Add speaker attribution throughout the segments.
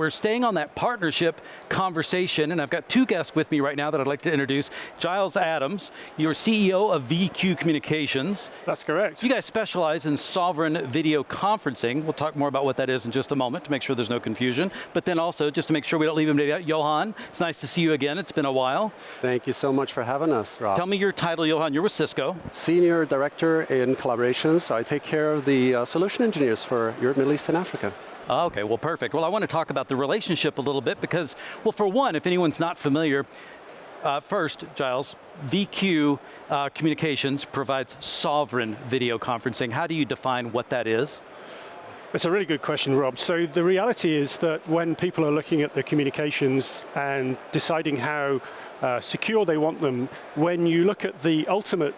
Speaker 1: we're staying on that partnership conversation, and I've got two guests with me right now that I'd like to introduce. Giles Adams, you're CEO of VQ Communications.
Speaker 2: That's correct.
Speaker 1: You guys specialize in sovereign video conferencing. We'll talk more about what that is in just a moment to make sure there's no confusion. But then also, just to make sure we don't leave him to Johan, it's nice to see you again. It's been a while.
Speaker 3: Thank you so much for having us, Rob.
Speaker 1: Tell me your title, Johan. You're with Cisco.
Speaker 3: Senior Director in Collaborations. I take care of the solution engineers for Europe, Middle East, and Africa.
Speaker 1: Okay, well, perfect. Well, I want to talk about the relationship a little bit because, well, for one, if anyone's not familiar, first, Giles, VQ Communications provides sovereign video conferencing. How do you define what that is?
Speaker 2: It's a really good question, Rob. So the reality is that when people are looking at the communications and deciding how secure they want them, when you look at the ultimate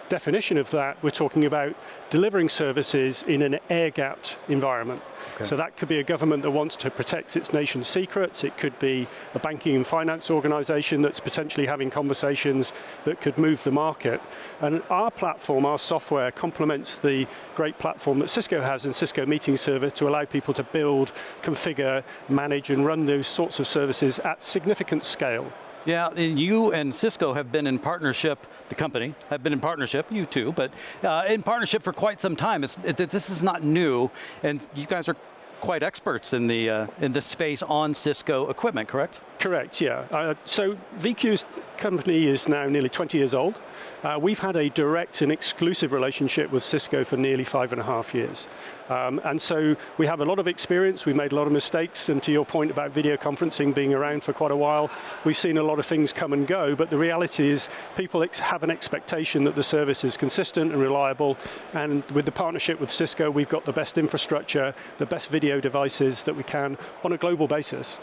Speaker 2: definition of that, we're talking about delivering services in an air-gapped environment. Okay. So that could be a government that wants to protect its nation's secrets. It could be a banking and finance organization that's potentially having conversations that could move the market. And our platform, our software, complements the great platform that Cisco has in Cisco Meeting Server to allow people to build, configure, manage, and run those sorts of services at significant scale.
Speaker 1: Yeah, and you and Cisco have been in partnership, the company have been in partnership, you too, but in partnership for quite some time. This is not new, and you guys are quite experts in this space on Cisco equipment, correct?
Speaker 2: Correct, yeah. So VQ's company is now nearly 20 years old. We've had a direct and exclusive relationship with Cisco for nearly 5.5 years. And so we have a lot of experience, we've made a lot of mistakes, and to your point about video conferencing being around for quite a while, we've seen a lot of things come and go, but the reality is people have an expectation that the service is consistent and reliable, and with the partnership with Cisco, we've got the best infrastructure, the best video devices that we can on a global basis.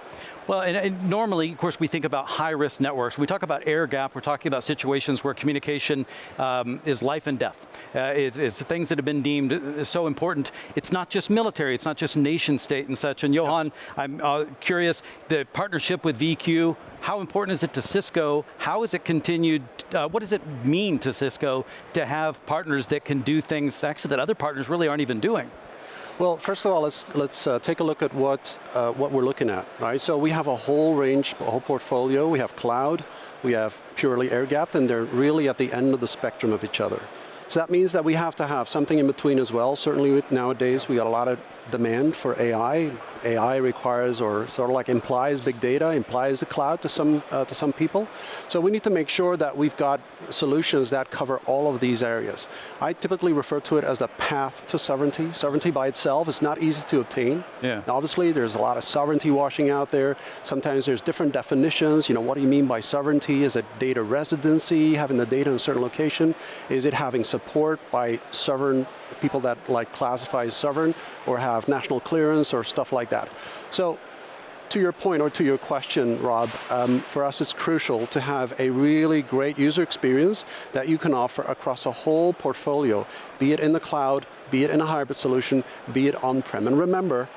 Speaker 1: Well, and normally, of course, we think about high-risk networks. We talk about air gap. We're talking about situations where communication is life and death. It's things that have been deemed so important. It's not just military. It's not just nation state and such. And Johan, I'm curious, the partnership with VQ, how important is it to Cisco? How is it continued? What does it mean to Cisco to have partners that can do things actually that other partners really aren't even doing?
Speaker 3: Well, first of all, let's take a look at what we're looking at, right? So we have a whole range, a whole portfolio. We have cloud, we have purely air-gapped, and they're really at the end of the spectrum of each other. So that means that we have to have something in between as well. Certainly nowadays, we got a lot of demand for AI. AI requires, or sort of like implies big data, implies the cloud to some people. So we need to make sure that we've got solutions that cover all of these areas. I typically refer to it as the path to sovereignty. Sovereignty by itself is not easy to obtain. Yeah. Now, obviously, there's a lot of sovereignty washing out there. Sometimes there's different definitions. You know, what do you mean by sovereignty? Is it data residency, having the data in a certain location? Is it having support by sovereign people that like classify as sovereign or have national clearance or stuff like that? So to your point or to your question, Rob, for us it's crucial to have a really great user experience that you can offer across a whole portfolio, be it in the cloud, be it in a hybrid solution, be it on-prem. And remember,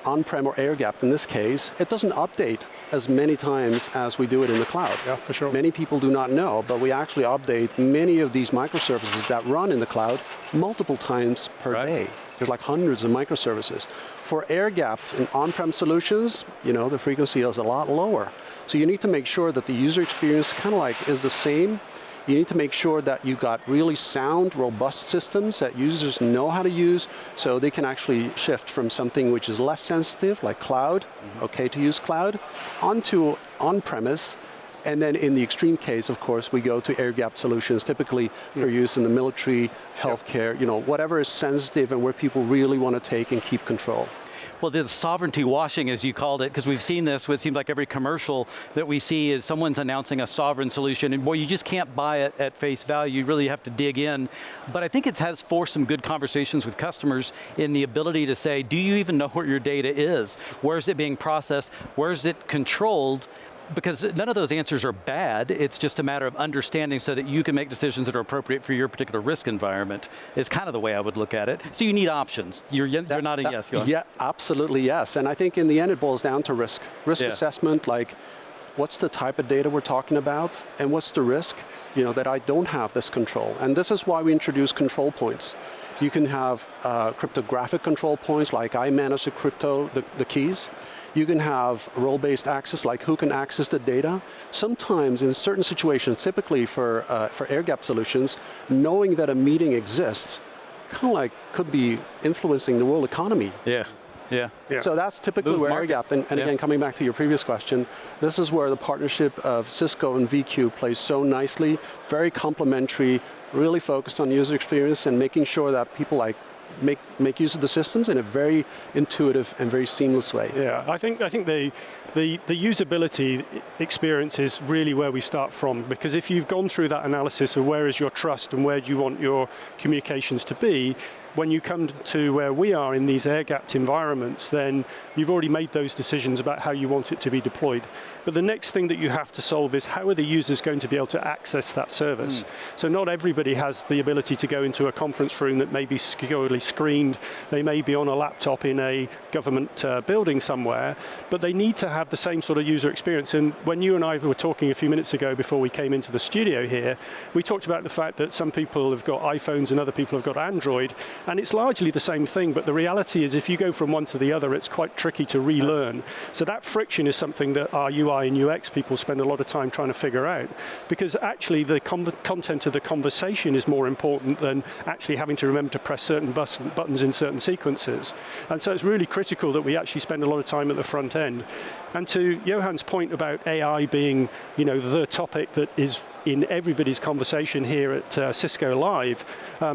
Speaker 3: on-prem or air-gapped in this case, it doesn't update as many times as we do it in the cloud.
Speaker 2: Yeah, for sure.
Speaker 3: Many people do not know, but we actually update many of these microservices that run in the cloud multiple times per day. There's like hundreds of microservices. For air-gapped and on-prem solutions, you know, the frequency is a lot lower. So you need to make sure that the user experience kind of like is the same. You need to make sure that you've got really sound, robust systems that users know how to use so they can actually shift from something which is less sensitive, like cloud, okay to use cloud, onto on-premise. And then in the extreme case, of course, we go to air-gapped solutions, typically for use in the military, healthcare, you know, whatever is sensitive and where people really want to take and keep control.
Speaker 1: Well, the sovereignty washing, as you called it, because we've seen this, it seems like every commercial that we see is someone's announcing a sovereign solution, and boy, you just can't buy it at face value. You really have to dig in. But I think it has forced some good conversations with customers in the ability to say, do you even know where your data is? Where is it being processed? Where is it controlled? Because none of those answers are bad, it's just a matter of understanding so that you can make decisions that are appropriate for your particular risk environment, is kind of the way I would look at it. So you need options. You're nodding yes. Go on.
Speaker 3: Yeah, absolutely yes. And I think in the end it boils down to risk. Risk assessment, like what's the type of data we're talking about, and what's the risk, you know, that I don't have this control. And this is why we introduce control points. You can have cryptographic control points, like I manage the keys. You can have role-based access, like who can access the data. Sometimes in certain situations, typically for air-gapped solutions, knowing that a meeting exists kind of like could be influencing the world economy.
Speaker 1: Yeah. Yeah.
Speaker 3: So that's typically where air-gapped, and again, coming back to your previous question, this is where the partnership of Cisco and VQ plays so nicely, very complementary, really focused on user experience and making sure that people like make use of the systems in a very intuitive and very seamless way.
Speaker 2: Yeah, I think the usability experience is really where we start from, because if you've gone through that analysis of where is your trust and where do you want your communications to be, when you come to where we are in these air-gapped environments, then you've already made those decisions about how you want it to be deployed. But the next thing that you have to solve is how are the users going to be able to access that service? So not everybody has the ability to go into a conference room that may be securely screened. They may be on a laptop in a government building somewhere, but they need to have the same sort of user experience. And when you and I were talking a few minutes ago before we came into the studio here, we talked about the fact that some people have got iPhones and other people have got Android, and it's largely the same thing, but the reality is if you go from one to the other, it's quite tricky to relearn. So that friction is something that our UI and UX people spend a lot of time trying to figure out, because actually the content of the conversation is more important than actually having to remember to press certain buttons in certain sequences. And so it's really critical that we actually spend a lot of time at the front end. And to Johan's point about AI being, the topic that is in everybody's conversation here at Cisco Live,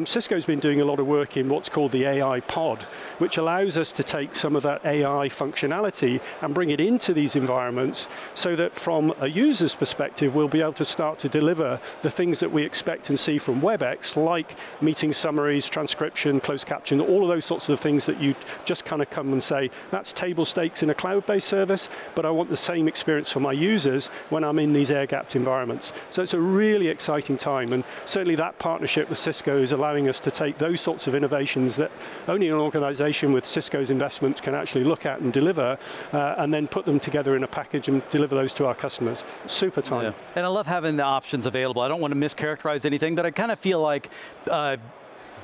Speaker 2: Cisco's been doing a lot of work in what's called the AI pod, which allows us to take some of that AI functionality and bring it into these environments so that from a user's perspective, we'll be able to start to deliver the things that we expect and see from WebEx, like meeting summaries, transcription, closed caption, all of those sorts of things that you just kind of come and say, that's table stakes in a cloud-based service, but I want the same experience for my users when I'm in these air-gapped environments. So it's a really exciting time, and certainly that partnership with Cisco is allowing us to take those sorts of innovations that only an organization with Cisco's investments can actually look at and deliver, and then put them together in a package and deliver those to our customers. Super time.
Speaker 1: Yeah. And I love having the options available. I don't want to mischaracterize anything, but I kind of feel like the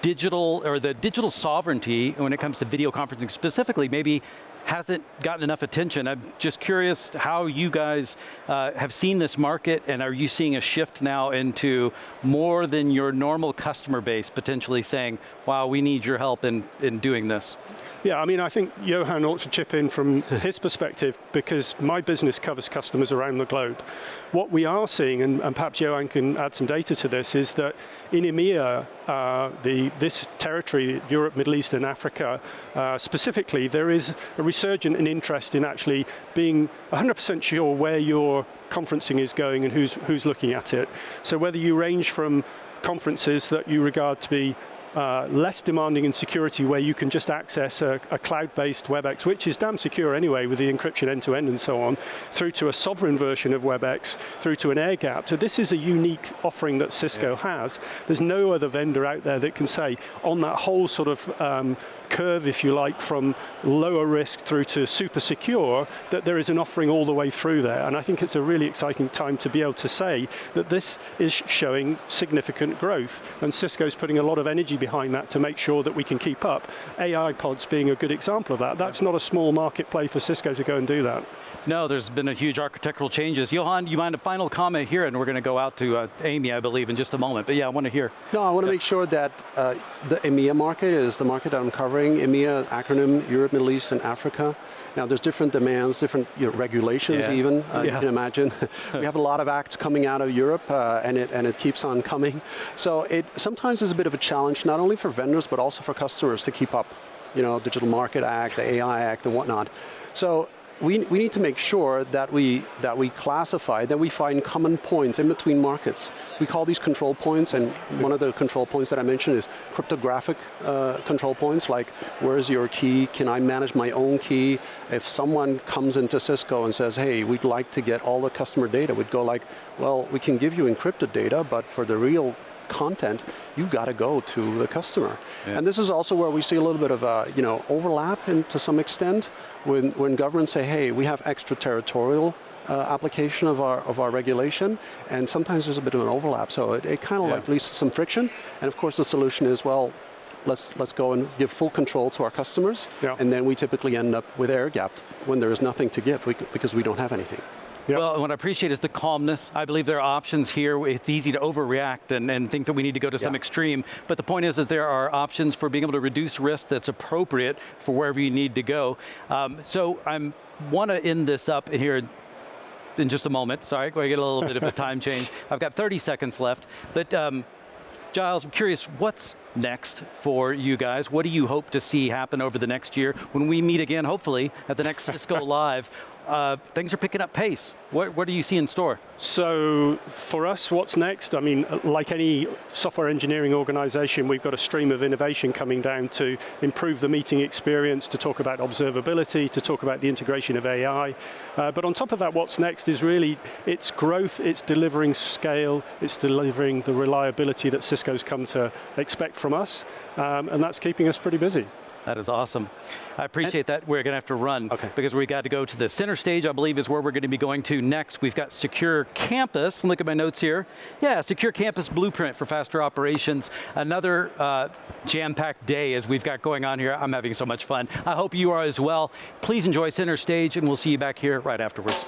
Speaker 1: digital sovereignty when it comes to video conferencing specifically maybe hasn't gotten enough attention. I'm just curious how you guys have seen this market, and are you seeing a shift now into more than your normal customer base potentially saying, wow, we need your help in doing this?
Speaker 2: Yeah, I mean, I think Johan ought to chip in from his perspective, because my business covers customers around the globe. What we are seeing, and perhaps Johan can add some data to this, is that in EMEA, this territory, Europe, Middle East, and Africa, specifically, there is a resurgent in interest in actually being 100% sure where your conferencing is going and who's looking at it. So whether you range from conferences that you regard to be less demanding in security, where you can just access a cloud-based WebEx, which is damn secure anyway with the encryption end-to-end and so on, through to a sovereign version of WebEx, through to an air-gapped. So this is a unique offering that Cisco has. There's no other vendor out there that can say, on that whole sort of curve, if you like, from lower risk through to super secure, that there is an offering all the way through there. And I think it's a really exciting time to be able to say that this is showing significant growth. And Cisco's putting a lot of energy behind that to make sure that we can keep up. AI pods being a good example of that. That's not a small market play for Cisco to go and do that.
Speaker 1: No, there's been a huge architectural changes. Johan, you mind a final comment here, and we're going to go out to EMEA, I believe, in just a moment. But yeah, I want to hear.
Speaker 3: No, I want to make sure that the EMEA market is the market that I'm covering. EMEA acronym, Europe, Middle East, and Africa. Now, there's different demands, different regulations even, you can imagine. We have a lot of acts coming out of Europe, and it keeps on coming. So it sometimes is a bit of a challenge, not only for vendors, but also for customers to keep up. Digital Market Act, the AI Act, and whatnot. So we need to make sure that we classify, that we find common points in between markets. We call these control points, and one of the control points that I mentioned is cryptographic control points, like where's your key? Can I manage my own key? If someone comes into Cisco and says, hey, we'd like to get all the customer data, we'd go like, well, we can give you encrypted data, but for the real content, you've got to go to the customer. Yeah. And this is also where we see a little bit of overlap to some extent when governments say, hey, we have extraterritorial application of our regulation, and sometimes there's a bit of an overlap. So it kind of like leads to some friction. And of course the solution is, well, let's go and give full control to our customers,
Speaker 2: Yeah.
Speaker 3: and then we typically end up with air-gapped when there is nothing to give because we don't have anything.
Speaker 2: Yep.
Speaker 1: Well, what I appreciate is the calmness. I believe there are options here. It's easy to overreact and think that we need to go to some extreme, but the point is that there are options for being able to reduce risk that's appropriate for wherever you need to go. So I want to end this up here in just a moment. Sorry, I get a little bit of a time change. I've got 30 seconds left, but Giles, I'm curious, what's next for you guys? What do you hope to see happen over the next year when we meet again, hopefully, at the next Cisco Live? Things are picking up pace. What do you see in store?
Speaker 2: So for us, what's next? I mean, like any software engineering organization, we've got a stream of innovation coming down to improve the meeting experience, to talk about observability, to talk about the integration of AI. But on top of that, what's next is really its growth, it's delivering scale, it's delivering the reliability that Cisco's come to expect from us, and that's keeping us pretty busy.
Speaker 1: That is awesome. I appreciate that. We're going to have to run because we got to go to the center stage, I believe, is where we're going to be going to next. We've got Secure Campus. Look at my notes here. Yeah, Secure Campus Blueprint for Faster Operations. Another jam-packed day as we've got going on here. I'm having so much fun. I hope you are as well. Please enjoy center stage, and we'll see you back here right afterwards.